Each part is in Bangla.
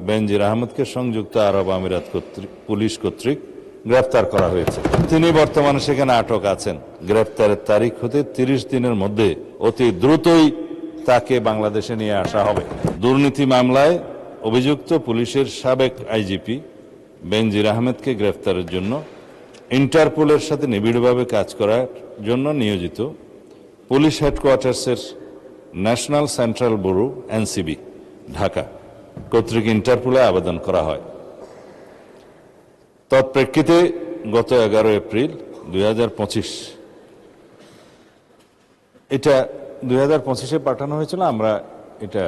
বেনজির আহমেদকে সংযুক্ত আরব আমিরাত পুলিশ কর্তৃক গ্রেফতার করা হয়েছে। তিনি বর্তমানে সেখানে আটক আছেন। গ্রেফতারের তারিখ হতে 30 দিনের মধ্যে অতি দ্রুতই তাকে বাংলাদেশে নিয়ে আসা হবে। দুর্নীতি মামলায় অভিযুক্ত পুলিশের সাবেক আইজিপি বেনজির আহমেদকে গ্রেফতারের জন্য ইন্টারপোলের সাথে নিবিড়ভাবে কাজ করার জন্য নিয়োজিত পুলিশ হেডকোয়ার্টার্সের national central bureau NCB Dhaka কর্তৃক ইন্টারপোলে আবেদন করা হয়। তৎপ্রেক্ষিতে গত 11 এপ্রিল 2025 এটা 2025-এ পাঠানো হয়েছিল। আমরা এটা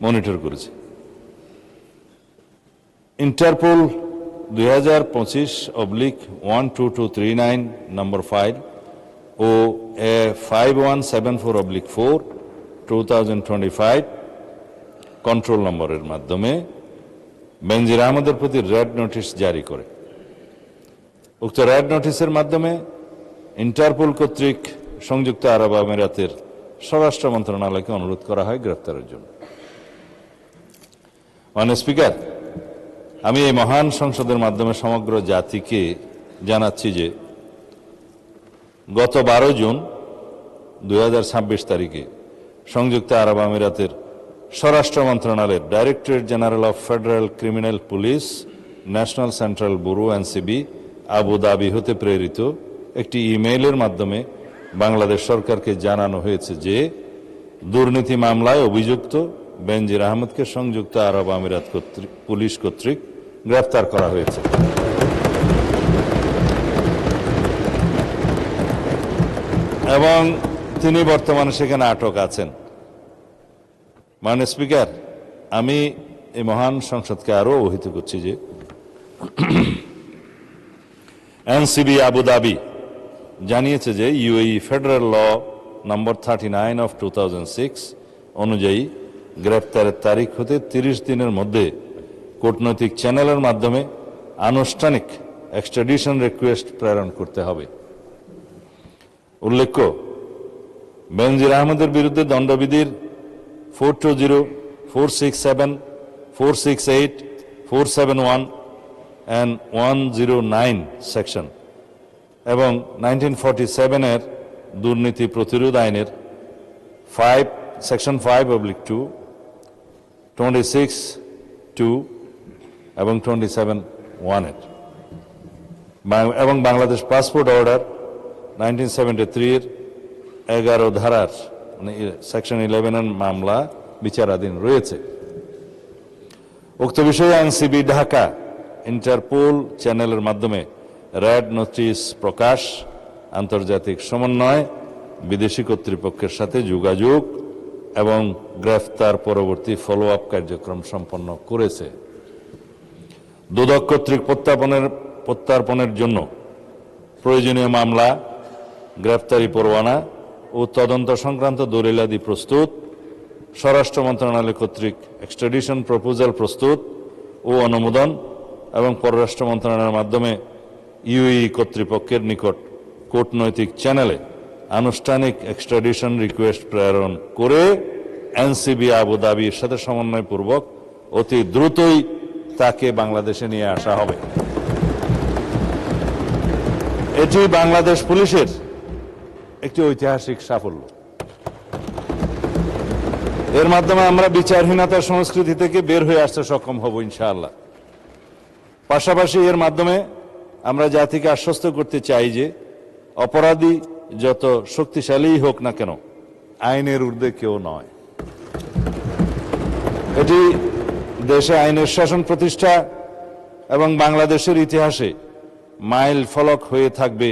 মনিটর করেছি। ইন্টারপোল 2025/12239 নম্বর ফাইল ও 5174/4 2025 কন্ট্রোল নম্বরের মাধ্যমে বেনজির আহমেদের প্রতি রেড নোটিশ জারি করে। উক্ত রেড নোটিশের মাধ্যমে ইন্টারপোল কর্তৃক সংযুক্ত আরব আমিরাতের স্বরাষ্ট্র মন্ত্রণালয়কে অনুরোধ করা হয় গ্রেফতারের জন্য। মাননীয় স্পিকার, আমি এই মহান সংসদের মাধ্যমে সমগ্র জাতিকে জানাচ্ছি যে গত 12 জুন 2026 তারিখে সংযুক্ত আরব আমিরাতের স্বরাষ্ট্র মন্ত্রণালয়ের directorate general of federal criminal police national central bureau NCB Abu Dhabi হতে প্রেরিত একটি ইমেইলের মাধ্যমে বাংলাদেশ সরকারকে জানানো হয়েছে যে দুর্নীতি মামলায় অভিযুক্ত বেনজির আহমেদকে সংযুক্ত আরব আমিরাত পুলিশ কর্তৃক গ্রেফতার করা হয়েছে এবং তিনি বর্তমানে সেখানে আটক আছেন। মাননীয় স্পিকার, আমি এই মহান সংসদকে আরো অবহিত করছি যে এনসিবি আবুধাবি জানিয়েছে যে ইউএই ফেডারেল ল নম্বর 39/2006 অনুযায়ী গ্রেফতারের তারিখ হতে 30 দিনের মধ্যে কূটনৈতিক চ্যানেলের মাধ্যমে আনুষ্ঠানিক এক্সট্রাডিশন রিকোয়েস্ট প্রেরণ করতে হবে। উল্লেখ্য, বেনজির আহমেদের বিরুদ্ধে দণ্ডবিধির 420, 467, 468, 471 and 109 সেকশন এবং 1947-এর দুর্নীতি প্রতিরোধ আইনের সেকশন 5/2, 26(2) এবং 27(1) এবং বাংলাদেশ পাসপোর্ট অর্ডার 1973-এর 11 ধারার সেকশন 11-এর মামলা বিচারাধীন রয়েছে। উক্ত বিষয়ে এনসিবি ঢাকা ইন্টারপোল চ্যানেলের মাধ্যমে রেড নোটিশ প্রকাশ, আন্তর্জাতিক সমন্বয়, বিদেশি কর্তৃপক্ষের সাথে যোগাযোগ এবং গ্রেফতার পরবর্তী ফলো আপ কার্যক্রম সম্পন্ন করেছে। দুদক কর্তৃক প্রত্যার্পণের জন্য প্রয়োজনীয় মামলা, গ্রেফতারি পরোয়ানা ও তদন্ত সংক্রান্ত দলিলাদি প্রস্তুত, স্বরাষ্ট্র মন্ত্রণালয় কর্তৃক এক্সট্রাডিশন প্রপোজাল প্রস্তুত ও অনুমোদন এবং পররাষ্ট্র মন্ত্রণালয়ের মাধ্যমে ইউএই কর্তৃপক্ষের নিকট কূটনৈতিক চ্যানেলে আনুষ্ঠানিক এক্সট্রাডিশন রিকোয়েস্ট প্রেরণ করে এনসিবি আবুধাবির সাথে সমন্বয়পূর্বক অতি দ্রুতই তাকে বাংলাদেশে নিয়ে আসা হবে। এটি বাংলাদেশ পুলিশের একটি ঐতিহাসিক সাফল্য। এর মাধ্যমে আমরা বিচারহীনতার সংস্কৃতি থেকে বের হয়ে আসতে সক্ষম হব ইনশাআল্লাহ। পাশাপাশি এর মাধ্যমে আমরা জাতিকে আশ্বস্ত করতে চাই যে অপরাধী যত শক্তিশালী হোক না কেন, আইনের ঊর্ধ্বে কেউ নয়। এটি দেশে আইনের শাসন প্রতিষ্ঠা এবং বাংলাদেশের ইতিহাসে মাইল ফলক হয়ে থাকবে